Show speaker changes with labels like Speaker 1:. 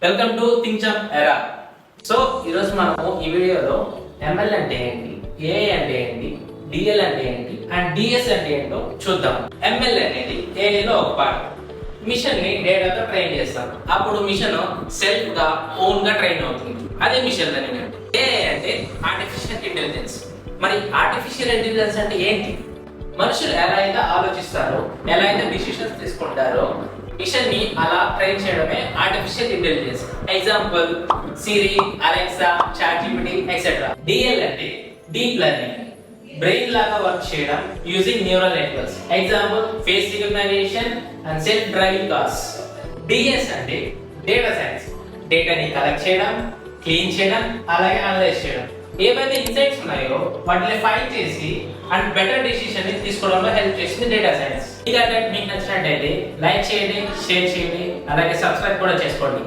Speaker 1: Welcome to think jump ఎరా. So ఈరోజు మనము ఈ వీడియోలో ఎంఎల్ అంటే ఏంటి, ఏఐ అంటే ఏంటి, డిఎల్ అంటే ఏంటి అండ్ డిఎస్ అంటే ఏంటో చూద్దాం. ఎంఎల్ అనేది ఏఐ లో ఒక పార్ట్. మిషన్ ని డేటాతో ట్రైన్ చేస్తాం, అప్పుడు మిషన్ సెల్ఫ్ గా ఓన్ గా ట్రైన్ అవుతుంది. అదే మిషన్ లెర్నింగ్ అంటే. ఏఐ అంటే ఆర్టిఫిషియల్ ఇంటెలిజెన్స్. మరి ఆర్టిఫిషియల్ ఇంటెలిజెన్స్ అంటే ఏంటి? మనుషులు ఎలా అయితే ఆలోచిస్తారో, ఎలా అయితే డిసిషన్స్ తీసుకుంటారో మిషన్ ని అలా ట్రైన్ చేయడమే artificial intelligence. Example Siri, Alexa, ChatGPT etcetera. DL అంటే డీప్ లెర్నింగ్, బ్రెయిన్ లాగా వర్క్ చేయడం using neural networks. Example face recognition and self driving cars. DS అంటే డేటా సైన్స్, డేటాని కలెక్ట్ చేయడం, క్లీన్ చేయడం, అలాగే అనలైజ్ చేయడం. ఏవైతే ఇన్సైట్స్ ఉన్నాయో వాటిని ఫైండ్ చేసి అండ్ బెటర్ డెసిషన్ తీసుకోవడంలో హెల్ప్ చేస్తుంది డేటా సైన్స్. ఈ కంటెంట్ మీకు నచ్చినట్టయితే లైక్ చేయండి, షేర్ చేయండి, అలాగే సబ్స్క్రైబ్ కూడా చేసుకోండి.